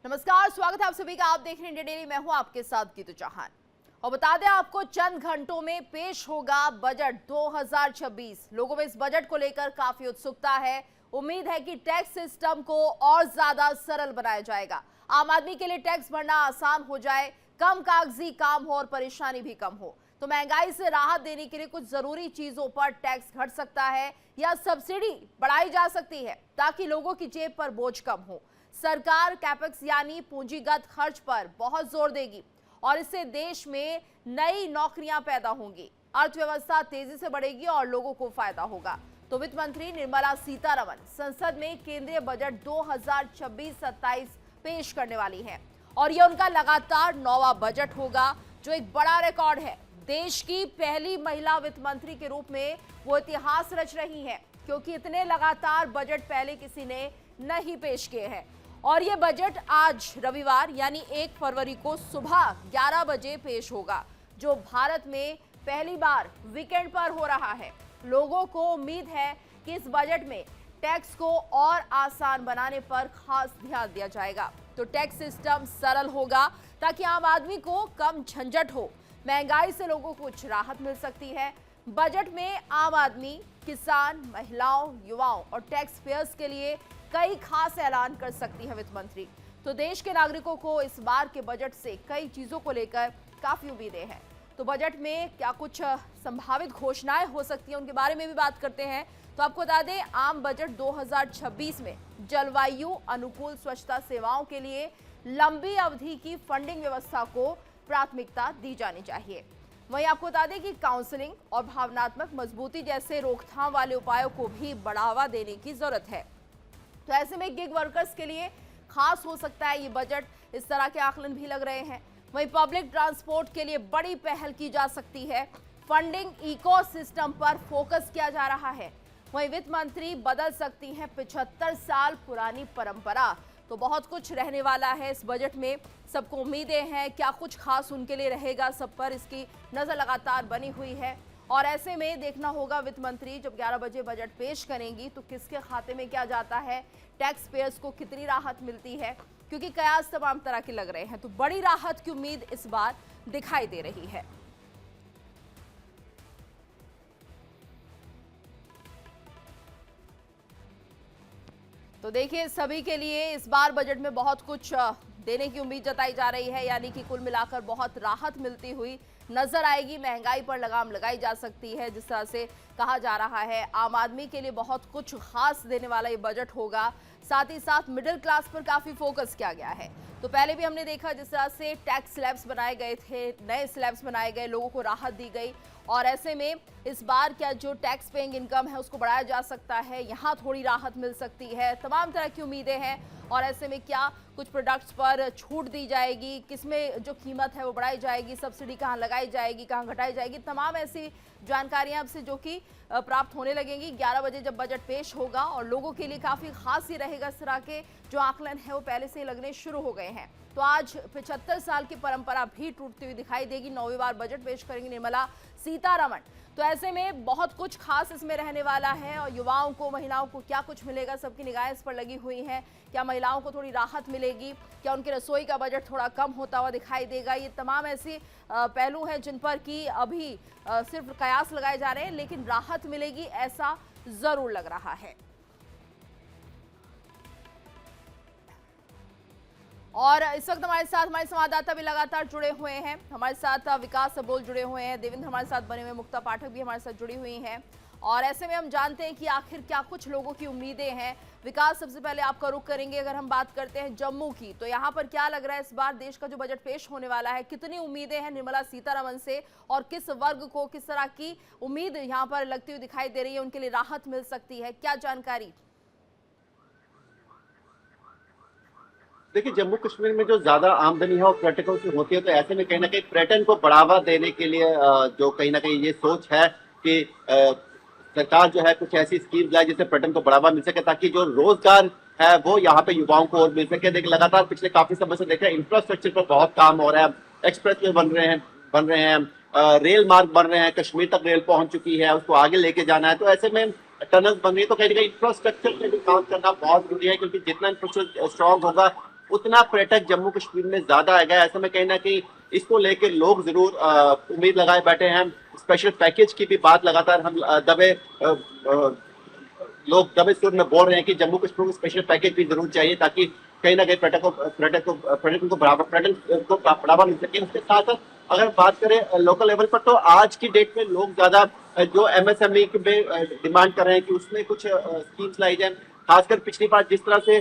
नमस्कार, स्वागत है आप सभी का। आप देख रहे हैं इंडिया डेली। मैं हूं आपके साथ गीतू चौहान और बता दें आपको, चंद घंटों में पेश होगा बजट 2026। लोगों में इस बजट को लेकर काफी उत्सुकता है। उम्मीद है कि टैक्स सिस्टम को और ज्यादा सरल बनाया जाएगा। आम आदमी के लिए टैक्स भरना आसान हो जाए, कम कागजी काम हो और परेशानी भी कम हो। तो महंगाई से राहत देने के लिए कुछ जरूरी चीजों पर टैक्स घट सकता है या सब्सिडी बढ़ाई जा सकती है ताकि लोगों की जेब पर बोझ कम हो। सरकार कैपेक्स यानी पूंजीगत खर्च पर बहुत जोर देगी और इससे देश में नई नौकरियां पैदा होंगी, अर्थव्यवस्था तेजी से बढ़ेगी और लोगों को फायदा होगा। तो वित्त मंत्री निर्मला सीतारमण संसद में केंद्रीय बजट 2026-27 पेश करने वाली हैं और यह उनका लगातार 9वां बजट होगा, जो एक बड़ा रिकॉर्ड है। देश की पहली महिला वित्त मंत्री के रूप में वो इतिहास रच रही हैं, क्योंकि इतने लगातार बजट पहले किसी ने नहीं पेश किए हैं। और ये बजट आज रविवार यानी 1 फरवरी को सुबह 11 बजे पेश होगा, जो भारत में पहली बार वीकेंड पर हो रहा है। लोगों को उम्मीद है कि इस बजट में टैक्स को और आसान बनाने पर खास ध्यान दिया जाएगा। तो टैक्स सिस्टम सरल होगा ताकि आम आदमी को कम झंझट हो। महंगाई से लोगों को कुछ राहत मिल सकती है। बजट में आम आदमी, किसान, महिलाओं, युवाओं और टैक्स पेयर्स के लिए कई खास ऐलान कर सकती है वित्त मंत्री। तो देश के नागरिकों को इस बार के बजट से कई चीजों को लेकर काफी उम्मीदें हैं। तो बजट में क्या कुछ संभावित घोषणाएं हो सकती हैं, उनके बारे में भी बात करते हैं। तो आपको बता दें, आम बजट 2026 में जलवायु अनुकूल स्वच्छता सेवाओं के लिए लंबी अवधि की फंडिंग व्यवस्था को प्राथमिकता दी जानी चाहिए। वहीं आपको बता दें कि काउंसलिंग और भावनात्मक मजबूती जैसे रोकथाम वाले उपायों को भी बढ़ावा देने की जरूरत है। तो ऐसे में गिग वर्कर्स के लिए खास हो सकता है ये बजट, इस तरह के आकलन भी लग रहे हैं। वहीं पब्लिक ट्रांसपोर्ट के लिए बड़ी पहल की जा सकती है। फंडिंग इकोसिस्टम पर फोकस किया जा रहा है। वहीं वित्त मंत्री बदल सकती हैं 75 साल पुरानी परंपरा। तो बहुत कुछ रहने वाला है इस बजट में। सबको उम्मीदें हैं, क्या कुछ खास उनके लिए रहेगा, सब पर इसकी नजर लगातार बनी हुई है। और ऐसे में देखना होगा वित्त मंत्री जब 11 बजे बजट पेश करेंगी तो किसके खाते में क्या जाता है, टैक्स पेयर्स को कितनी राहत मिलती है, क्योंकि कयास तमाम तरह के लग रहे हैं। तो बड़ी राहत की उम्मीद इस बार दिखाई दे रही है। तो देखिए, सभी के लिए इस बार बजट में बहुत कुछ देने की उम्मीद जताई जा रही है, यानी कि कुल मिलाकर बहुत राहत मिलती हुई नजर आएगी। महंगाई पर लगाम लगाई जा सकती है, जिस तरह से कहा जा रहा है। आम आदमी के लिए बहुत कुछ खास देने वाला ये बजट होगा। साथ ही साथ मिडिल क्लास पर काफी फोकस किया गया है। तो पहले भी हमने देखा जिस तरह से टैक्स स्लैब्स बनाए गए थे, नए स्लैब्स बनाए गए, लोगों को राहत दी गई। और ऐसे में इस बार क्या जो टैक्स पेइंग इनकम है उसको बढ़ाया जा सकता है, यहाँ थोड़ी राहत मिल सकती है। तमाम तरह की उम्मीदें हैं। और ऐसे में क्या कुछ प्रोडक्ट्स पर छूट दी जाएगी, किसमें जो कीमत है वो बढ़ाई जाएगी, सब्सिडी कहाँ लगाई जाएगी, कहाँ घटाई जाएगी, तमाम ऐसी जानकारियां आपसे जो कि प्राप्त होने लगेंगी 11 बजे जब बजट पेश होगा। और लोगों के लिए काफ़ी खास ही रहेगा। इस तरह के जो आकलन है वो पहले से ही लगने शुरू हो गए हैं। तो आज 75 साल की परंपरा भी टूटती हुई दिखाई देगी। 9वीं बार बजट पेश करेंगी निर्मला सीतारमण। तो ऐसे में बहुत कुछ खास इसमें रहने वाला है। और युवाओं को, महिलाओं को क्या कुछ मिलेगा, सबकी निगाहें इस पर लगी हुई हैं। क्या महिलाओं को थोड़ी राहत मिलेगी, क्या उनकी रसोई का बजट थोड़ा कम होता हुआ दिखाई देगा। ये तमाम ऐसे पहलू हैं जिन पर कि अभी सिर्फ कयास लगाए जा रहे हैं, लेकिन राहत मिलेगी ऐसा जरूर लग रहा है। और इस वक्त हमारे साथ हमारे संवाददाता भी लगातार जुड़े हुए हैं। हमारे साथ विकास सबोल जुड़े हुए हैं, देवेंद्र हमारे साथ बने हुए, मुक्ता पाठक भी हमारे साथ जुड़ी हुई हैं। और ऐसे में हम जानते हैं कि आखिर क्या कुछ लोगों की उम्मीदें हैं। विकास, सबसे पहले आपका रुख करेंगे। अगर हम बात करते हैं जम्मू की, तो यहाँ पर क्या लग रहा है इस बार देश का जो बजट पेश होने वाला है, कितनी उम्मीदें हैं निर्मला सीतारमण से और किस वर्ग को किस तरह की उम्मीद यहाँ पर लगती हुई दिखाई दे रही है, उनके लिए राहत मिल सकती है, क्या जानकारी? देखिए, जम्मू कश्मीर में जो ज्यादा आमदनी है वो पर्यटकों से होती है, तो ऐसे में कहीं ना कहीं पर्यटन को बढ़ावा देने के लिए जो कहीं ना कहीं ये सोच है कि सरकार जो है कुछ ऐसी स्कीम लाए जिससे पर्यटन को बढ़ावा मिल सके, ताकि जो रोजगार है वो यहाँ पे युवाओं को और मिल सके। देखिए, लगातार पिछले काफी समय से देख रहे हैं इंफ्रास्ट्रक्चर पर बहुत काम हो रहा है। एक्सप्रेस वे बन रहे हैं, रेल मार्ग बन रहे हैं, कश्मीर तक रेल पहुंच चुकी है, उसको आगे लेके जाना है। तो ऐसे में टनल बन रही है, तो कहीं ना कहीं इंफ्रास्ट्रक्चर पे भी काम करना बहुत जरूरी है, क्योंकि जितना इंफ्रास्ट्रक्चर स्ट्रॉन्ग होगा उतना पर्यटक जम्मू कश्मीर में ज्यादा आएगा। ऐसे में कहीं ना कहीं इसको लेकर लोग जरूर उम्मीद लगाए बैठे हैं। स्पेशल पैकेज की भी बात लगातार हम लोग दबे सुर में बोल रहे हैं कि जम्मू कश्मीर को स्पेशल पैकेज भी जरूर चाहिए, ताकि कहीं ना कहीं पर्यटन को बढ़ावा मिल सके। उसके साथ साथ अगर बात करें लोकल लेवल पर, तो आज की डेट में लोग ज्यादा जो एमएसएमई में डिमांड कर रहे हैं कि उसमें कुछ स्कीम्स लाई जाए। खासकर पिछली बार जिस तरह से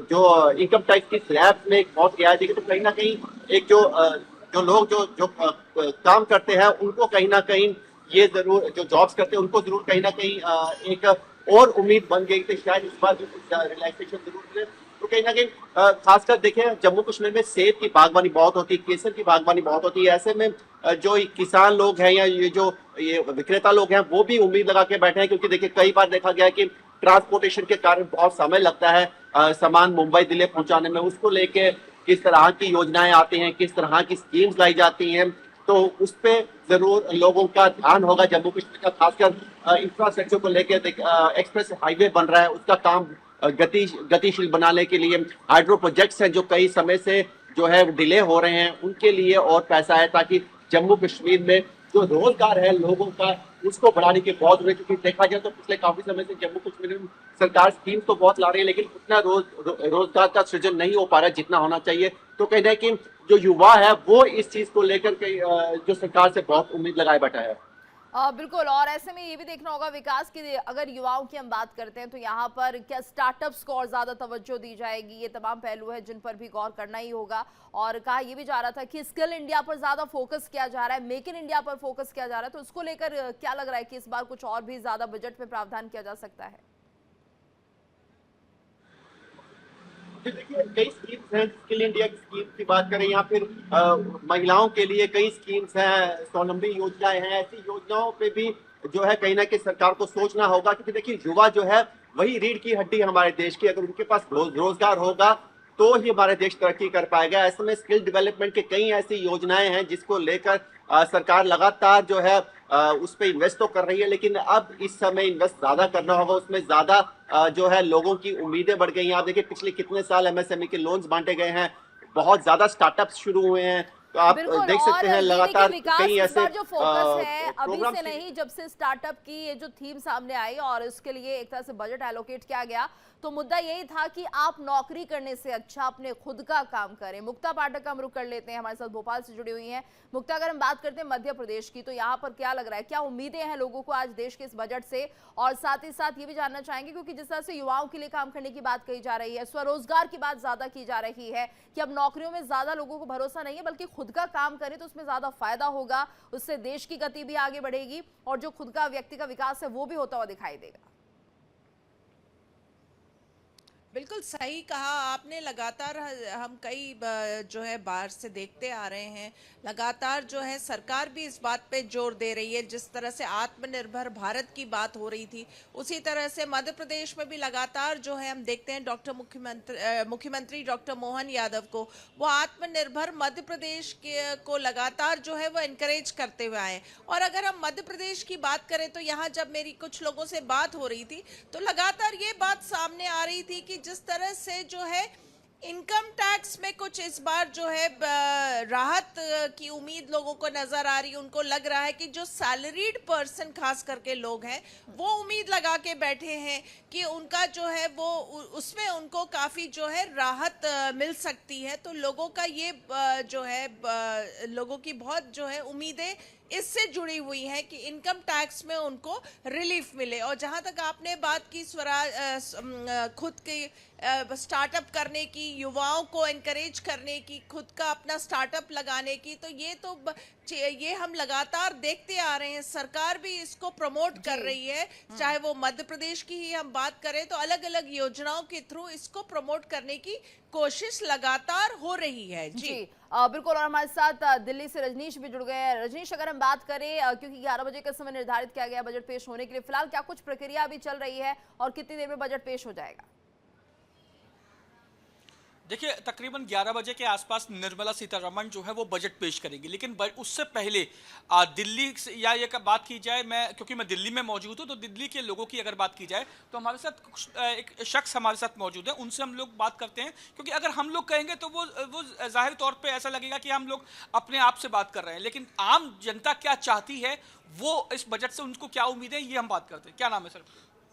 जो इनकम टैक्स की स्लैब में एक बहुत रियायत दी, तो कहीं ना कहीं एक जो लोग जो काम करते हैं उनको कहीं ना कहीं ये जरूर, जो जॉब्स करते हैं उनको जरूर कहीं ना कहीं एक और उम्मीद बन गई कि शायद इस बार भी कुछ रिलैक्सेशन जरूर मिले। तो कहीं ना कहीं खासकर देखें जम्मू कश्मीर में सेब की बागवानी बहुत होती है, केसर की बागवानी बहुत होती है। ऐसे में जो किसान लोग हैं या ये विक्रेता लोग हैं वो भी उम्मीद लगा के बैठे हैं, क्योंकि देखिए कई बार देखा गया है कि ट्रांसपोर्टेशन के कारण बहुत समय लगता है सामान मुंबई दिल्ली पहुंचाने में। उसको लेके किस तरह की योजनाएं आती हैं, किस तरह की स्कीम्स लाई जाती हैं, तो उस पे जरूर लोगों का ध्यान होगा जम्मू कश्मीर का। खासकर इंफ्रास्ट्रक्चर को लेकर एक्सप्रेस हाईवे बन रहा है, उसका काम गतिशील बनाने के लिए हाइड्रो प्रोजेक्ट्स हैं जो कई समय से जो है डिले हो रहे हैं, उनके लिए और पैसा है, ताकि जम्मू कश्मीर में जो रोजगार है लोगों का उसको बढ़ाने की बहुत जरूरत है। क्योंकि देखा जाए तो पिछले काफी समय से जम्मू कश्मीर में सरकार स्कीम तो बहुत ला रही है, लेकिन उतना रोजगार का सृजन नहीं हो पा रहा है जितना होना चाहिए। तो कहीं ना कहीं जो युवा है वो इस चीज को लेकर के जो सरकार से बहुत उम्मीद लगाए बैठा है। बिल्कुल, और ऐसे में ये भी देखना होगा विकास की, अगर युवाओं की हम बात करते हैं तो यहाँ पर क्या स्टार्टअप्स को और ज्यादा तवज्जो दी जाएगी, ये तमाम पहलू है जिन पर भी गौर करना ही होगा। और कहा यह भी जा रहा था कि स्किल इंडिया पर ज्यादा फोकस किया जा रहा है, मेक इन इंडिया पर फोकस किया जा रहा है, तो उसको लेकर क्या लग रहा है कि इस बार कुछ और भी ज्यादा बजट में प्रावधान किया जा सकता है? देखिए कई स्कीम्स हैं, स्किल इंडिया की स्कीम की बात करें या फिर महिलाओं के लिए कई स्कीम्स हैं, स्वावलंबी योजनाएं हैं। ऐसी योजनाओं पे भी जो है कहीं ना कहीं सरकार को सोचना होगा, क्योंकि देखिए युवा जो है वही रीढ़ की हड्डी है हमारे देश की। अगर उनके पास रोजगार होगा तो ही हमारे देश तरक्की कर पाएगा। ऐसे में स्किल डेवलपमेंट के कई ऐसी योजनाएं हैं जिसको लेकर सरकार लगातार जो है उस पर इन्वेस्ट तो कर रही है, लेकिन अब इस समय इन्वेस्ट ज्यादा करना होगा, उसमें ज्यादा जो है लोगों की उम्मीदें बढ़ गई हैं। आप देखिए पिछले कितने साल एमएसएमई के लोन्स बांटे गए हैं, बहुत ज्यादा स्टार्टअप्स शुरू हुए हैं, तो आप बिल्कुल, देख सकते हैं और ये लगातार देखिए विकास कई इस ऐसे बार जो फोकस है अभी प्रोग्राम से नहीं, जब से स्टार्टअप की ये जो थीम सामने आई और इसके लिए एक तरह से बजट एलोकेट किया गया, तो मुद्दा यही था कि आप नौकरी करने से अच्छा अपने खुद का काम करें। मुक्ता पाठक का हम रुख कर लेते हैं, हमारे साथ भोपाल से जुड़ी हुई हैं। मुक्ता, अगर हम बात करते हैं मध्य प्रदेश की, तो यहाँ पर क्या लग रहा है, क्या उम्मीदें हैं लोगों को आज देश के इस बजट से? और साथ ही साथ ये भी जानना चाहेंगे क्योंकि जिस तरह से युवाओं के लिए काम करने की बात कही जा रही है, स्वरोजगार की बात ज्यादा की जा रही है कि अब नौकरियों में ज्यादा लोगों को भरोसा नहीं है, बल्कि खुद का काम करें तो उसमें ज्यादा फायदा होगा, उससे देश की गति भी आगे बढ़ेगी और जो खुद का व्यक्ति का विकास है वो भी होता हुआ दिखाई देगा। बिल्कुल सही कहा आपने। लगातार हम कई जो है बार से देखते आ रहे हैं, लगातार जो है सरकार भी इस बात पे जोर दे रही है। जिस तरह से आत्मनिर्भर भारत की बात हो रही थी, उसी तरह से मध्य प्रदेश में भी लगातार जो है हम देखते हैं मुख्यमंत्री डॉक्टर मोहन यादव को, वो आत्मनिर्भर मध्य प्रदेश को लगातार जो है वो इनकरेज करते हुए आए। और अगर हम मध्य प्रदेश की बात करें तो यहाँ जब मेरी कुछ लोगों से बात हो रही थी तो लगातार ये बात सामने आ रही थी कि जिस तरह से जो है इनकम टैक्स में कुछ इस बार जो है राहत की उम्मीद लोगों को नजर आ रही है। उनको लग रहा है कि जो सैलरीड पर्सन खास करके लोग हैं वो उम्मीद लगा के बैठे हैं कि उनका जो है वो उसमें उनको काफी जो है राहत मिल सकती है। तो लोगों का ये जो है लोगों की बहुत जो है उम्मीदें इससे जुड़ी हुई है कि इनकम टैक्स में उनको रिलीफ मिले। और जहां तक आपने बात की खुद के स्टार्टअप करने की, युवाओं को एनकरेज करने की, खुद का अपना स्टार्टअप लगाने की, तो ये हम लगातार देखते आ रहे हैं। सरकार भी इसको प्रमोट कर रही है, चाहे वो मध्य प्रदेश की ही हम बात करें तो अलग अलग योजनाओं के थ्रू इसको प्रमोट करने की कोशिश लगातार हो रही है। जी बिल्कुल, और हमारे साथ दिल्ली से रजनीश भी जुड़ गए हैं। रजनीश, अगर हम बात करें क्योंकि 11 बजे का समय निर्धारित किया गया बजट पेश होने के लिए, फिलहाल क्या कुछ प्रक्रिया अभी चल रही है और कितनी देर में बजट पेश हो जाएगा? देखिए तकरीबन 11 बजे के आसपास निर्मला सीतारमण जो है वो बजट पेश करेंगी, लेकिन उससे पहले दिल्ली या ये बात की जाए, क्योंकि मैं दिल्ली में मौजूद हूँ, तो दिल्ली के लोगों की अगर बात की जाए तो हमारे साथ एक शख्स हमारे साथ मौजूद है, उनसे हम लोग बात करते हैं। क्योंकि अगर हम लोग कहेंगे तो वो जाहिर तौर पर ऐसा लगेगा कि हम लोग अपने आप से बात कर रहे हैं, लेकिन आम जनता क्या चाहती है, वो इस बजट से उनको क्या उम्मीद है, ये हम बात करते हैं। क्या नाम है सर?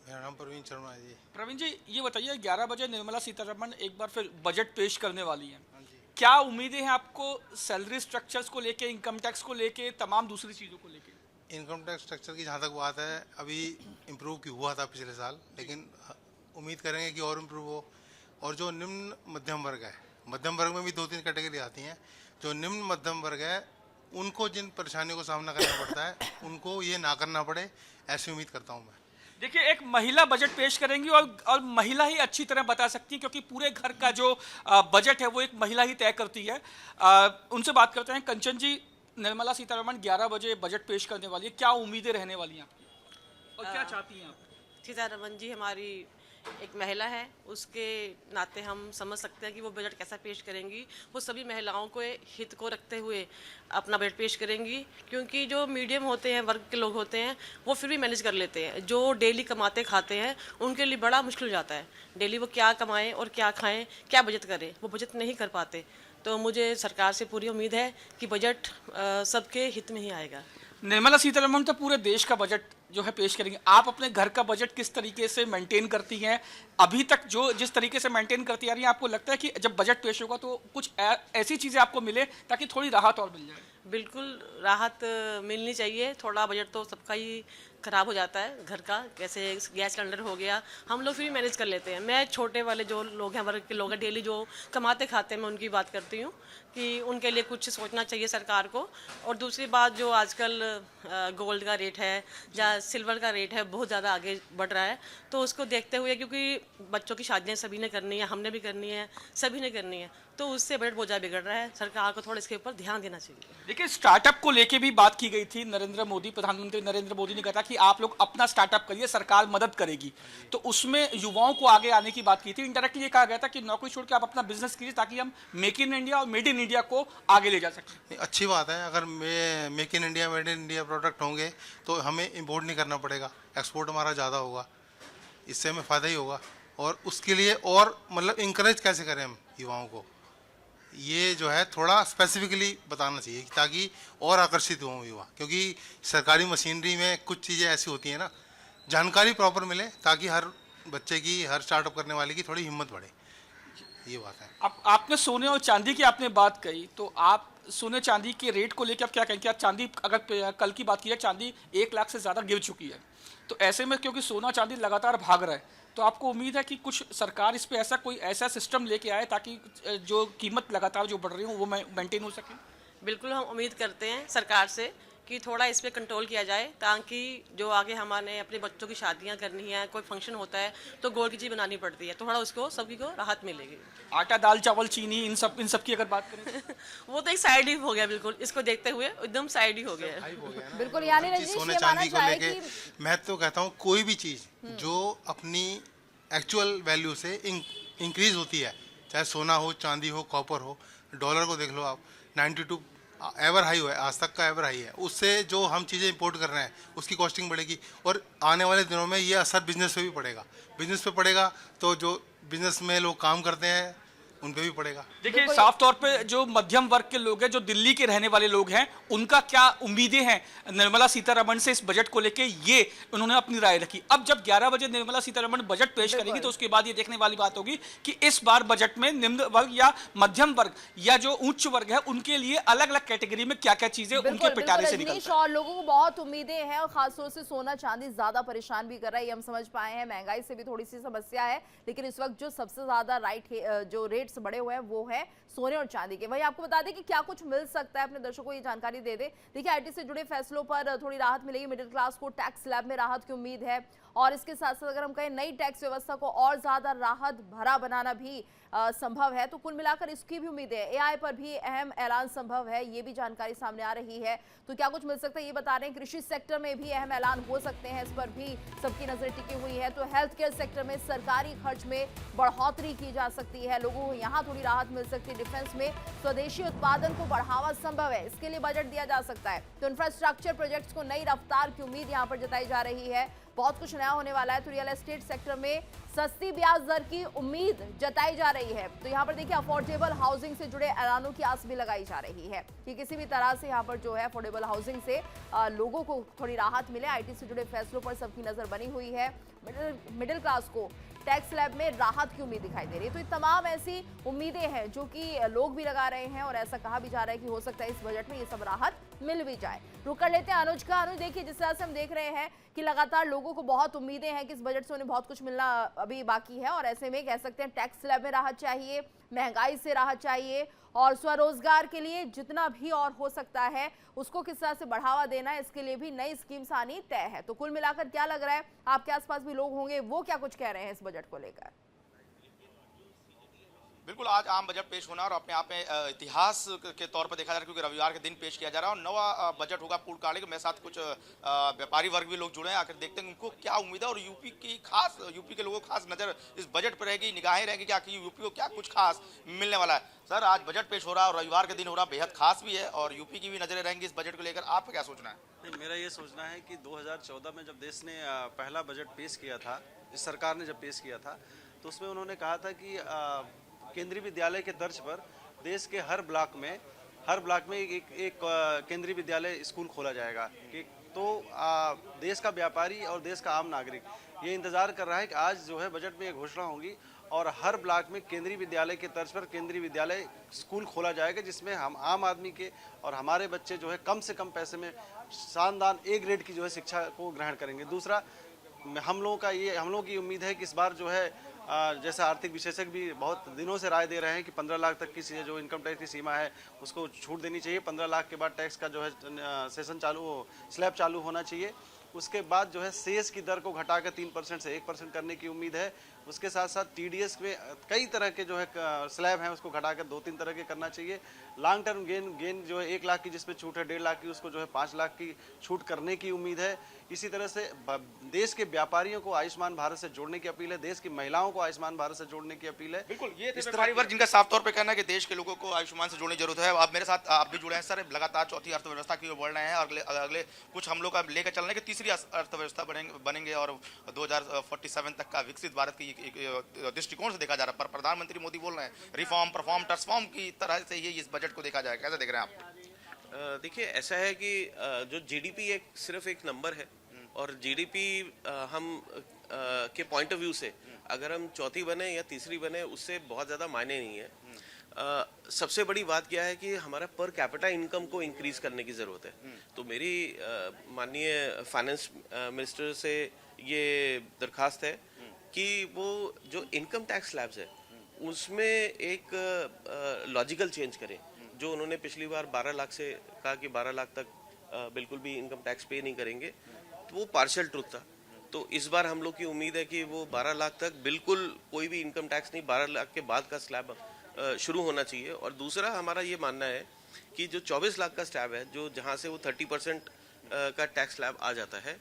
मेरा नाम प्रवीण शर्मा है जी। प्रवीण जी, ये बताइए 11 बजे निर्मला सीतारमण एक बार फिर बजट पेश करने वाली हैं, हाँ जी। क्या उम्मीदें हैं आपको सैलरी स्ट्रक्चर्स को लेके, इनकम टैक्स को लेके, तमाम दूसरी चीज़ों को लेके? इनकम टैक्स स्ट्रक्चर की जहाँ तक बात है, अभी इम्प्रूव हुआ था पिछले साल, लेकिन उम्मीद करेंगे कि और इम्प्रूव हो। और जो निम्न मध्यम वर्ग है, मध्यम वर्ग में भी 2-3 कैटेगरी आती हैं। जो निम्न मध्यम वर्ग है, उनको जिन परेशानियों का सामना करना पड़ता है, उनको ये ना करना पड़े, ऐसी उम्मीद करता हूँ मैं। देखिए, एक महिला बजट पेश करेंगी और महिला ही अच्छी तरह बता सकती है, क्योंकि पूरे घर का जो बजट है वो एक महिला ही तय करती है। उनसे बात करते हैं। कंचन जी, निर्मला सीतारमण 11 बजे बजट पेश करने वाली है, क्या उम्मीदें रहने वाली हैं आपकी और क्या चाहती हैं आप? सीतारमण जी हमारी एक महिला है, उसके नाते हम समझ सकते हैं कि वो बजट कैसा पेश करेंगी। वो सभी महिलाओं के हित को रखते हुए अपना बजट पेश करेंगी, क्योंकि जो मीडियम होते हैं, वर्ग के लोग होते हैं, वो फिर भी मैनेज कर लेते हैं। जो डेली कमाते खाते हैं, उनके लिए बड़ा मुश्किल हो जाता है। डेली वो क्या कमाएं और क्या खाएं, क्या बचत करें, वो बचत नहीं कर पाते। तो मुझे सरकार से पूरी उम्मीद है कि बजट सबके हित में ही आएगा। निर्मला सीतारमण तो पूरे देश का बजट जो है पेश करेंगे, आप अपने घर का बजट किस तरीके से मेंटेन करती हैं? अभी तक जो जिस तरीके से मेंटेन करती आ रही हैं, आपको लगता है कि जब बजट पेश होगा तो कुछ ऐसी चीज़ें आपको मिले ताकि थोड़ी राहत और मिल जाए? बिल्कुल राहत मिलनी चाहिए। थोड़ा बजट तो सबका ही ख़राब हो जाता है घर का, जैसे गैस सिलेंडर हो गया, हम लोग फिर भी मैनेज कर लेते हैं। मैं छोटे वाले जो लोग हैं, वर्ग के लोग हैं, डेली जो कमाते खाते हैं, मैं उनकी बात करती हूँ कि उनके लिए कुछ सोचना चाहिए सरकार को। और दूसरी बात, जो आजकल गोल्ड का रेट है या सिल्वर का रेट है, बहुत ज़्यादा आगे बढ़ रहा है, तो उसको देखते हुए, क्योंकि बच्चों की शादियाँ सभी ने करनी है, हमने भी करनी है, सभी ने करनी है, तो उससे बजट बोझा बिगड़ रहा है। सरकार को थोड़ा इसके ऊपर ध्यान देना चाहिए। देखिए, स्टार्टअप को लेके भी बात की गई थी। प्रधानमंत्री नरेंद्र मोदी ने कहा था कि आप लोग अपना स्टार्टअप करिए, सरकार मदद करेगी। तो उसमें युवाओं को आगे आने की बात की थी। इनडायरेक्टली ये कहा गया था कि नौकरी छोड़ के आप अपना बिजनेस कीजिए, ताकि हम मेक इन इंडिया और मेड इन इंडिया को आगे ले जा सकें। अच्छी बात है, अगर make in India, made in India product होंगे तो हमें इम्पोर्ट नहीं करना पड़ेगा, एक्सपोर्ट हमारा ज़्यादा होगा, इससे हमें फ़ायदा ही होगा। और उसके लिए और मतलब इंकरेज कैसे करें हम युवाओं को, ये जो है थोड़ा स्पेसिफिकली बताना चाहिए, ताकि और आकर्षित हों युवा। क्योंकि सरकारी मशीनरी में कुछ चीज़ें ऐसी होती हैं ना, जानकारी प्रॉपर मिले, ताकि हर बच्चे की, हर स्टार्टअप करने वाले की थोड़ी हिम्मत बढ़े, ये बात है। आपने सोने और चांदी की आपने बात कही, तो आप सोने चांदी के रेट को लेकर आप क्या कहेंगे? क्या चांदी, अगर कल की बात की जाए, चांदी 1 लाख से ज़्यादा गिर चुकी है, तो ऐसे में क्योंकि सोना चांदी लगातार भाग रहा है, तो आपको उम्मीद है कि कुछ सरकार इस पे ऐसा सिस्टम लेके आए ताकि जो कीमत लगातार जो बढ़ रही हो वो मेंटेन हो सके? बिल्कुल हम उम्मीद करते हैं सरकार से कि थोड़ा इस पे कंट्रोल किया जाए, ताकि जो आगे हमारे अपने बच्चों की शादियां करनी है, कोई फंक्शन होता है, तो गोल्ड की चीज़ बनानी पड़ती है, तो थोड़ा उसको सभी को राहत मिलेगी। आटा, दाल, चावल, चीनी, इन सब की अगर बात करें वो तो एक साइड ही हो गया, बिल्कुल इसको देखते हुए एकदम साइड ही हो गया। बिल्कुल, यानी रजनीश सोने ये माना चांदी को जाए लेके कि मैं तो कहता हूँ, कोई भी चीज़ जो अपनी एक्चुअल वैल्यू से इंक्रीज होती है, चाहे सोना हो, चांदी हो, कॉपर हो, डॉलर को देख लो आप, 92 एवर हाई हुआ है, आज तक का एवर हाई है। उससे जो हम चीज़ें इंपोर्ट कर रहे हैं, उसकी कॉस्टिंग बढ़ेगी, और आने वाले दिनों में ये असर बिजनेस पे भी पड़ेगा। बिजनेस पे पड़ेगा तो जो बिजनेस में लोग काम करते हैं उन पे भी पड़ेगा। देखिए, साफ तौर पे जो मध्यम वर्ग के लोग हैं, जो दिल्ली के रहने वाले लोग हैं, उनका क्या उम्मीदें हैं निर्मला सीतारमण से इस बजट को लेके, ये उन्होंने अपनी राय रखी। अब जब 11 बजे निर्मला सीतारमण बजट पेश करेंगी, तो उसके बाद ये देखने वाली बात होगी कि इस बार बजट में निम्न वर्ग या मध्यम वर्ग या जो उच्च वर्ग है, उनके लिए अलग अलग कैटेगरी में क्या क्या चीजें उनके पिटारे से निकलती है। और लोगों को बहुत उम्मीदें हैं, और खासतौर से सोना चांदी ज्यादा परेशान भी कर रहा है, ये हम समझ पाए हैं। महंगाई से भी थोड़ी सी समस्या है, लेकिन इस वक्त जो सबसे ज्यादा जो रेट्स बढ़े हुए हैं वो है सोने और चांदी के। वही आपको बता दें कि क्या कुछ मिल सकता है, अपने दर्शकों को ये जानकारी दे दे। देखिए, आईटी से जुड़े फैसलों पर थोड़ी राहत मिलेगी, मिडिल क्लास को टैक्स स्लैब में राहत की उम्मीद है, और इसके साथ साथ अगर हम कहें नई टैक्स व्यवस्था को और ज्यादा राहत भरा बनाना भी संभव है, तो कुल मिलाकर इसकी भी उम्मीद है। एआई पर भी अहम ऐलान संभव है, ये भी जानकारी सामने आ रही है। तो क्या कुछ मिल सकता है ये बता रहे हैं। कृषि सेक्टर में भी अहम ऐलान हो सकते हैं, इस पर भी सबकी नजर टिकी हुई है। तो हेल्थ केयर सेक्टर में सरकारी खर्च में बढ़ोतरी की जा सकती है, लोगों को यहाँ थोड़ी राहत मिल सकती है। डिफेंस में स्वदेशी उत्पादन को बढ़ावा संभव है, इसके लिए बजट दिया जा सकता है। तो इंफ्रास्ट्रक्चर प्रोजेक्ट्स को नई रफ्तार की उम्मीद यहाँ पर जताई जा रही है। बहुत कुछ नया होने वाला है। तो रियल एस्टेट सेक्टर में सस्ती ब्याज दर की उम्मीद जताई जा रही है। तो यहाँ पर देखिए अफोर्डेबल हाउसिंग से जुड़े ऐलानों की आस भी लगाई जा रही है कि किसी भी तरह से यहाँ पर जो है अफोर्डेबल हाउसिंग से लोगों को थोड़ी राहत मिले। आईटी से जुड़े फैसलों पर सबकी नजर बनी हुई है। मिडिल क्लास को टैक्स स्लैब में राहत की उम्मीद दिखाई दे रही है। तो ये तमाम ऐसी उम्मीदें हैं जो कि लोग भी लगा रहे हैं और ऐसा कहा भी जा रहा है कि हो सकता है इस बजट में ये सब राहत मिल भी जाए। रुक कर लेते हैं अनुज का। अनुज देखिए, जिस तरह से हम देख रहे हैं कि लगातार लोगों को बहुत उम्मीदें हैं कि इस बजट से उन्हें बहुत कुछ मिलना अभी बाकी है, और ऐसे में कह सकते हैं टैक्स स्लैब में राहत चाहिए, महंगाई से राहत चाहिए, और स्वरोजगार के लिए जितना भी और हो सकता है उसको किस तरह से बढ़ावा देना है, इसके लिए भी नई स्कीम्स आनी तय है। तो कुल मिलाकर क्या लग रहा है, आपके आसपास भी लोग होंगे, वो क्या कुछ कह रहे हैं इस बजट को लेकर? बिल्कुल, आज आम बजट पेश होना और अपने आप में इतिहास के तौर पर देखा जा रहा है, क्योंकि रविवार के दिन पेश किया जा रहा है और नवा बजट होगा पूर्णकालिक। मेरे साथ कुछ व्यापारी वर्ग भी लोग जुड़े हैं, आकर देखते हैं उनको क्या उम्मीद है और यूपी के लोगों को खास नजर इस बजट पर रहेगी, निगाहें रहेगी क्या कि यूपी को क्या कुछ खास मिलने वाला है। सर, आज बजट पेश हो रहा है और रविवार के दिन हो रहा, बेहद खास भी है और यूपी की भी नजरें रहेंगी इस बजट को लेकर। आपका क्या सोचना है? नहीं, मेरा ये सोचना है कि 2014 में जब देश ने पहला बजट पेश किया था, इस सरकार ने जब पेश किया था, तो उसमें उन्होंने कहा था कि केंद्रीय विद्यालय के तर्ज पर देश के हर ब्लॉक में एक केंद्रीय विद्यालय स्कूल खोला जाएगा। कि तो देश का व्यापारी और देश का आम नागरिक ये इंतज़ार कर रहा है कि आज जो है बजट में ये घोषणा होगी और हर ब्लॉक में केंद्रीय विद्यालय के तर्ज पर केंद्रीय विद्यालय स्कूल खोला जाएगा, जिसमें हम आम आदमी के और हमारे बच्चे जो है कम से कम पैसे में शानदार ए ग्रेड की जो है शिक्षा को ग्रहण करेंगे। दूसरा, हम लोगों की उम्मीद है कि इस बार जो है जैसा आर्थिक विशेषज्ञ भी बहुत दिनों से राय दे रहे हैं कि 15 लाख तक की जो इनकम टैक्स की सीमा है उसको छूट देनी चाहिए। 15 लाख के बाद टैक्स का जो है स्लैब चालू होना चाहिए। उसके बाद जो है सेस की दर को घटाकर 3% से 1% करने की उम्मीद है। उसके साथ साथ टीडीएस में कई तरह के जो है स्लैब हैं उसको घटाकर 2-3 तरह के करना चाहिए। लॉन्ग टर्म गेन जो है 1 लाख की जिसमें छूट है 1.5 लाख की, उसको जो है 5 लाख की छूट करने की उम्मीद है। इसी तरह से देश के व्यापारियों को आयुष्मान भारत से जोड़ने की अपील है, देश की महिलाओं को आयुष्मान भारत से जोड़ने की अपील है। बिल्कुल, ये थे व्यापारी वर्ग जिनका साफ तौर पे कहना है कि देश के लोगों को आयुष्मान से जोड़ने की जरूरत है। आप मेरे साथ आप भी जुड़े हैं सर, लगातार चौथी अर्थव्यवस्था की ओर बढ़ रहे हैं और अगले कुछ हम लोग लेकर चल रहे हैं कि तीसरी अर्थव्यवस्था बनेंगे और 2047 तक का विकसित भारत की दृष्टिकोण से देखा जा रहा है। पर प्रधानमंत्री मोदी बोल रहे हैं रिफॉर्म परफॉर्म ट्रांसफॉर्म की तरह से ये इस बजट को देखा जाएगा। कैसे देख रहे हैं आप? देखिए, ऐसा है कि जो जीडीपी सिर्फ एक नंबर है और जीडीपी हम के पॉइंट ऑफ व्यू से अगर हम चौथी बने या तीसरी बने उससे बहुत ज़्यादा मायने नहीं है। सबसे बड़ी बात क्या है कि हमारा पर कैपिटा इनकम को इंक्रीज करने की ज़रूरत है। तो मेरी माननीय फाइनेंस मिनिस्टर से ये दरखास्त है कि वो जो इनकम टैक्स स्लैब्स है उसमें एक लॉजिकल चेंज करें। जो उन्होंने पिछली बार 12 लाख से कहा कि 12 लाख तक बिल्कुल भी इनकम टैक्स पे नहीं करेंगे, तो वो पार्शियल ट्रुथ था। तो इस बार हम लोग की उम्मीद है कि वो 12 लाख तक बिल्कुल कोई भी इनकम टैक्स नहीं, 12 लाख के बाद का स्लैब शुरू होना चाहिए। और दूसरा हमारा ये मानना है कि जो 24 लाख का स्लैब है, जो जहाँ से वो 30% का टैक्स स्लैब आ जाता है,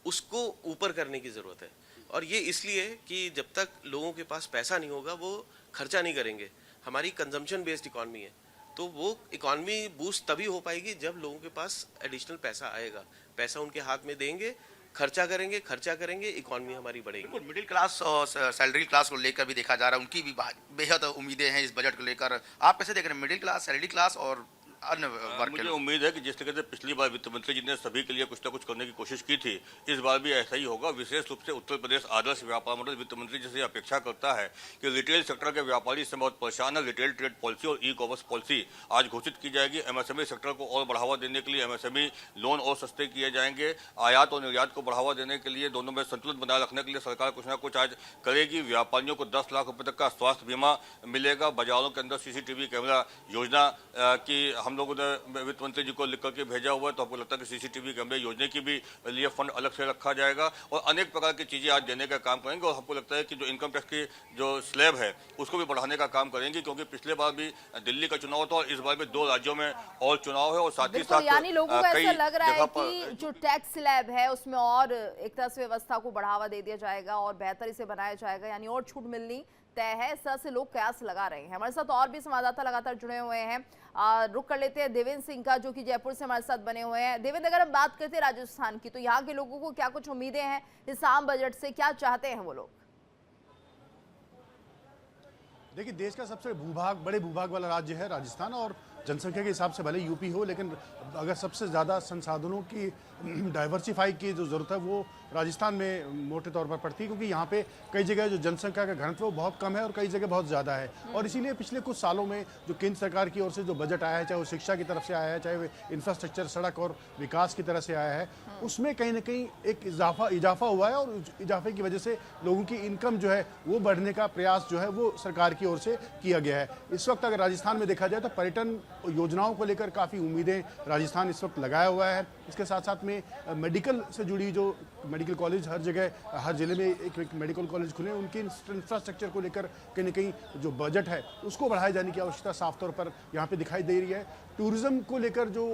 उसको ऊपर करने की ज़रूरत है। और ये इसलिए कि जब तक लोगों के पास पैसा नहीं होगा वो खर्चा नहीं करेंगे। हमारी कंजम्पशन बेस्ड इकॉनमी है, तो वो इकॉनमी बूस्ट तभी हो पाएगी जब लोगों के पास एडिशनल पैसा आएगा। पैसा उनके हाथ में देंगे, खर्चा करेंगे, इकॉनमी हमारी बढ़ेगी। बिल्कुल, मिडिल क्लास और सैलरी क्लास को लेकर भी देखा जा रहा है, उनकी भी बेहद उम्मीदें हैं इस बजट को लेकर। आप कैसे देख रहे हैं मिडिल क्लास, सैलरी क्लास और अन्य वर्ग? मुझे उम्मीद है कि जिस तरह से पिछली बार वित्त मंत्री जी ने सभी के लिए कुछ न कुछ करने की कोशिश की थी, इस बार भी ऐसा ही होगा। विशेष रूप से उत्तर प्रदेश आदर्श व्यापार मंडल वित्त मंत्री जैसे अपेक्षा करता है कि रिटेल सेक्टर के व्यापारी इससे बहुत परेशान है। रिटेल ट्रेड पॉलिसी और ई कॉमर्स पॉलिसी आज घोषित की जाएगी। एमएसएमई सेक्टर को और बढ़ावा देने के लिए एमएसएमई लोन और सस्ते किए जाएंगे। आयात और निर्यात को बढ़ावा देने के लिए दोनों में संतुलन बनाए रखने के लिए सरकार कुछ न कुछ आज करेगी। व्यापारियों को 10 लाख रुपए तक का स्वास्थ्य बीमा मिलेगा। बाजारों के अंदर CCTV कैमरा योजना की हम लोगों ने वित्त मंत्री जी को लिख करके भेजा हुआ है, तो हमको लगता है कि सीसीटीवी कैमरे योजना की भी लिए फंड अलग से रखा जाएगा और अनेक प्रकार की चीज़ें आज देने का काम करेंगे। और हमको लगता है कि जो इनकम टैक्स की जो स्लैब है उसको भी बढ़ाने का काम करेंगे, क्योंकि पिछले बार भी दिल्ली का चुनाव था और इस बार भी 2 राज्यों में और चुनाव है और साथ ही साथ यानी लोगों को कई ऐसा लग रहा है जगह कि जो टैक्स स्लैब है उसमें और एक तरह से व्यवस्था को बढ़ावा दे दिया जाएगा और बेहतर इसे बनाया जाएगा, यानी और छूट मिलनी तय है। इस तरह से लोग कयास लगा रहे हैं। हमारे साथ और भी संवाददाता लगातार जुड़े हुए हैं। रुक कर लेते हैं देवेंद्र सिंह का, जो कि जयपुर से हमारे साथ बने हुए हैं। देवेंद्र, अगर हम बात करते हैं राजस्थान की, तो यहाँ के लोगों को क्या कुछ उम्मीदें हैं इस आम बजट से, क्या चाहते हैं वो लोग? देखिए, देश का सबसे बड़े भूभाग वाला राज्य है राजस्थान और जनसंख्या के हिसाब से भले यूपी हो, लेकिन अगर सबसे ज़्यादा संसाधनों की डाइवर्सिफाई की जो ज़रूरत है वो राजस्थान में मोटे तौर पर पड़ती है, क्योंकि यहाँ पे कई जगह जो जनसंख्या का घनत्व वो बहुत कम है और कई जगह बहुत ज़्यादा है। और इसीलिए पिछले कुछ सालों में जो केंद्र सरकार की ओर से जो बजट आया है, चाहे वो शिक्षा की तरफ से आया है, चाहे वो इंफ्रास्ट्रक्चर, सड़क और विकास की तरफ से आया है, उसमें कहीं ना कहीं एक इजाफा हुआ है और इजाफे की वजह से लोगों की इनकम जो है वो बढ़ने का प्रयास जो है वो सरकार की ओर से किया गया है। इस वक्त अगर राजस्थान में देखा जाए तो पर्यटन योजनाओं को लेकर काफ़ी उम्मीदें राजस्थान इस वक्त लगाया हुआ है। इसके साथ साथ में मेडिकल से जुड़ी जो मेडिकल कॉलेज हर जगह, हर जिले में एक मेडिकल कॉलेज खुले, उनके इंफ्रास्ट्रक्चर को लेकर कहीं ना कहीं जो बजट है उसको बढ़ाए जाने की आवश्यकता साफ तौर पर यहाँ पे दिखाई दे रही है। टूरिज्म को लेकर जो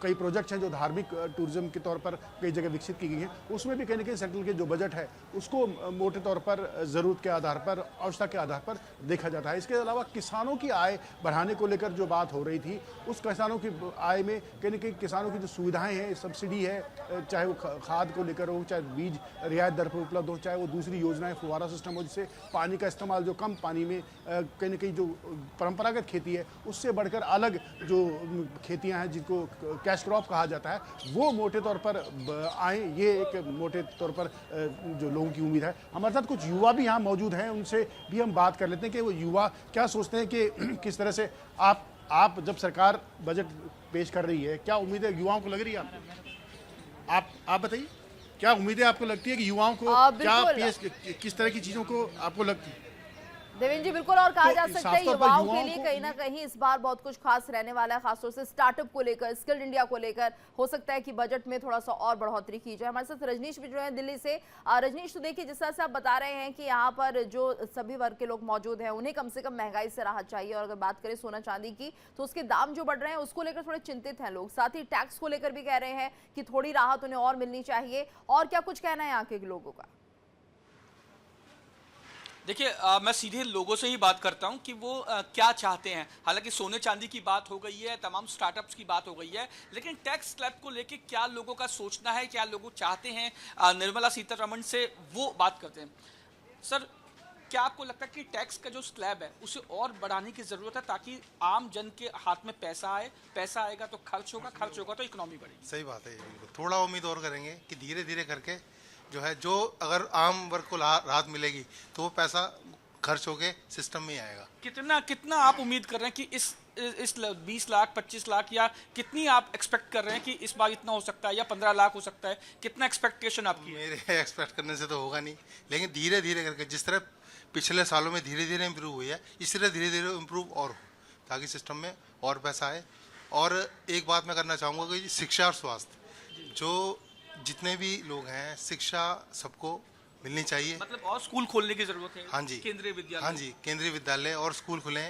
कई प्रोजेक्ट्स हैं जो धार्मिक टूरिज्म के तौर पर कई जगह विकसित की गई हैं, उसमें भी कहीं ना कहीं सेंट्रल के जो बजट है उसको मोटे तौर पर ज़रूरत के आधार पर, आवश्यकता के आधार पर देखा जाता है। इसके अलावा किसानों की आय बढ़ाने को लेकर जो बात हो रही थी, उस किसानों की आय में कहीं ना कहीं किसानों की जो सुविधाएं हैं, सब्सिडी है, चाहे वो खाद को लेकर हो, चाहे बीज रियायत दर पर उपलब्ध हो, चाहे वो दूसरी योजनाएं, फुवारा सिस्टम हो, जिससे पानी का इस्तेमाल जो कम पानी में कहीं ना कहीं जो परंपरागत खेती है उससे बढ़कर अलग जो खेतियां हैं जिनको कैश क्रॉप कहा जाता है, वो मोटे तौर पर आए, ये एक मोटे तौर पर जो लोगों की उम्मीद है। हमारे साथ कुछ युवा भी यहाँ मौजूद हैं, उनसे भी हम बात कर लेते हैं कि वो युवा क्या सोचते हैं कि किस तरह से आप जब सरकार बजट पेश कर रही है, क्या उम्मीदें युवाओं को लग रही है? आप बताइए, क्या उम्मीदें आपको लगती है कि युवाओं को क्या पेश, किस तरह की चीज़ों को आपको लगती है? देवेंद्र जी, बिल्कुल, और कहा तो जा सकता है युवाओं के लिए कहीं ना कहीं इस बार बहुत कुछ खास रहने वाला है, खासतौर से स्टार्टअप को लेकर, स्किल्ड इंडिया को लेकर। हो सकता है कि बजट में थोड़ा सा और बढ़ोतरी की जाए। हमारे साथ रजनीश भी जुड़े हैं दिल्ली से। रजनीश, तो देखिए, जिस तरह से आप बता रहे हैं कि यहाँ पर जो सभी वर्ग के लोग मौजूद हैं उन्हें कम से कम महंगाई से राहत चाहिए, और अगर बात करें सोना चांदी की तो उसके दाम जो बढ़ रहे हैं उसको लेकर थोड़े चिंतित हैं लोग। साथ ही टैक्स को लेकर भी कह रहे हैं कि थोड़ी राहत उन्हें और मिलनी चाहिए। और क्या कुछ कहना है यहाँ के लोगों का? देखिए, मैं सीधे लोगों से ही बात करता हूं कि वो क्या चाहते हैं। हालांकि सोने चांदी की बात हो गई है, तमाम स्टार्टअप्स की बात हो गई है, लेकिन टैक्स स्लैब को लेके क्या लोगों का सोचना है, क्या लोग चाहते हैं, निर्मला सीतारमण से वो बात करते हैं। सर, क्या आपको लगता है कि टैक्स का जो स्लैब है उसे और बढ़ाने की ज़रूरत है, ताकि आम जन के हाथ में पैसा आए? पैसा आएगा तो खर्च होगा तो इकोनॉमी बढ़ेगी। सही बात है, थोड़ा उम्मीद और करेंगे कि धीरे धीरे करके जो है, जो अगर आम वर्ग को राहत मिलेगी तो वो पैसा खर्च होके सिस्टम में ही आएगा। कितना आप उम्मीद कर रहे हैं कि इस 20 लाख 25 लाख या कितनी आप एक्सपेक्ट कर रहे हैं कि इस बार इतना हो सकता है या 15 लाख हो सकता है? कितना एक्सपेक्टेशन आपकी है? मेरे एक्सपेक्ट करने से तो होगा नहीं, लेकिन धीरे धीरे करके जिस तरह पिछले सालों में धीरे धीरे इम्प्रूव हुई है, इस तरह धीरे धीरे इम्प्रूव और हो, ताकि सिस्टम में और पैसा आए। और एक बात मैं करना चाहूँगा कि शिक्षा और स्वास्थ्य, जो जितने भी लोग हैं, शिक्षा सबको मिलनी चाहिए। मतलब और स्कूल खोलने की जरूरत है। हाँ जी, केंद्रीय विद्यालय। हाँ जी, केंद्रीय विद्यालय और स्कूल खुले,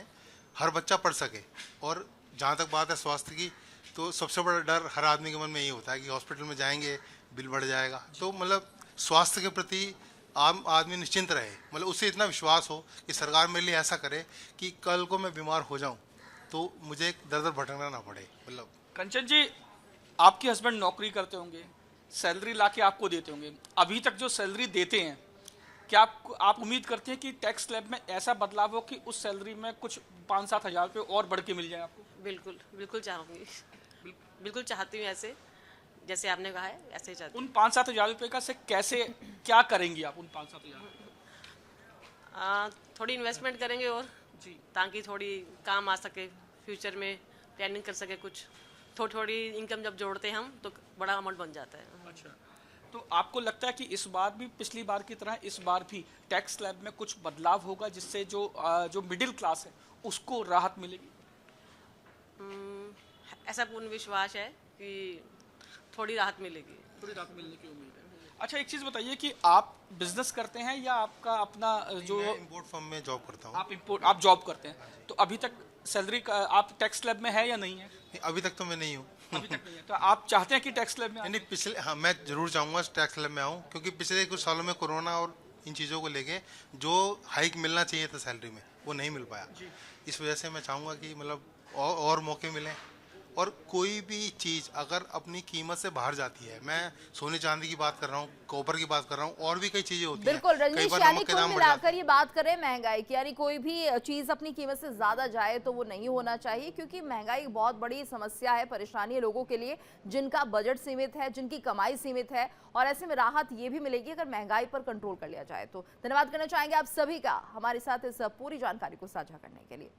हर बच्चा पढ़ सके। और जहाँ तक बात है स्वास्थ्य की, तो सबसे बड़ा डर हर आदमी के मन में ये होता है कि हॉस्पिटल में जाएंगे बिल बढ़ जाएगा। तो मतलब स्वास्थ्य के प्रति आम आदमी निश्चिंत रहे, मतलब उससे इतना विश्वास हो कि सरकार मेरे लिए ऐसा करे कि कल को मैं बीमार हो जाऊँ तो मुझे दर दर भटकना ना पड़े। मतलब कंचन जी, आपके हस्बैंड नौकरी करते होंगे, सैलरी लाके आपको देते होंगे, अभी तक जो सैलरी देते हैं, क्या आप उम्मीद करते हैं कि टैक्स स्लैब में ऐसा बदलाव हो कि उस सैलरी में कुछ 5-7 हज़ार रुपये और बढ़ के मिल जाए आपको? बिल्कुल चाहूँगी, बिल्कुल चाहती हूँ, ऐसे जैसे आपने कहा है ऐसे ही चाहती हूँ। उन 5-7 हज़ार रुपये का से कैसे क्या करेंगी आप? उन 5-7 हज़ार थोड़ी इन्वेस्टमेंट करेंगे और जी, ताकि थोड़ी काम आ सके, फ्यूचर में प्लानिंग कर सके। कुछ थोड़ी इनकम जब जोड़ते हैं हम तो बड़ा अमाउंट बन जाता है। अच्छा, तो आपको लगता है कि इस बार भी पिछली बार की तरह इस बार भी टैक्स स्लैब में कुछ बदलाव होगा जिससे जो मिडिल क्लास है उसको राहत मिलेगी? ऐसा पूर्ण विश्वास है कि थोड़ी राहत मिलेगी। थोड़ी राहत मिलने की उम्मीद है। अच्छा, एक चीज़ बताइए कि आप बिजनेस करते हैं या आपका अपना जो मैं इंपोर्ट फर्म में जॉब करता हूँ। आप जॉब करते हैं, तो अभी तक सैलरी का आप टैक्स स्लैब में है या नहीं है? नहीं, अभी तक तो मैं नहीं हूँ। अभी तक नहीं है, तो आप चाहते हैं कि टैक्स स्लैब में नहीं, पिछले हाँ मैं जरूर चाहूँगा टैक्स स्लैब में आऊँ, क्योंकि पिछले कुछ सालों में कोरोना और इन चीज़ों को लेके जो हाइक मिलना चाहिए था सैलरी में वो नहीं मिल पाया। इस वजह से मैं चाहूँगा कि मतलब और मौके मिलें, और कोई भी चीज़ अगर अपनी कीमत से बाहर जाती है, मैं सोने चांदी की बात कर रहा हूँ, कॉपर की बात कर रहा हूँ, और भी कई चीज़ें होती हैं। बिल्कुल कई रजनीश, बार यानी नमक के कुल दाम बढ़ जाते मिलाकर ये बात करें महंगाई की, यानी कोई भी चीज अपनी कीमत से ज्यादा जाए तो वो नहीं होना चाहिए, क्योंकि महंगाई एक बहुत बड़ी समस्या है, परेशानी है लोगों के लिए जिनका बजट सीमित है, जिनकी कमाई सीमित है, और ऐसे में राहत ये भी मिलेगी अगर महंगाई पर कंट्रोल कर लिया जाए तो। धन्यवाद करना चाहेंगे आप सभी का हमारे साथ इस पूरी जानकारी को साझा करने के लिए।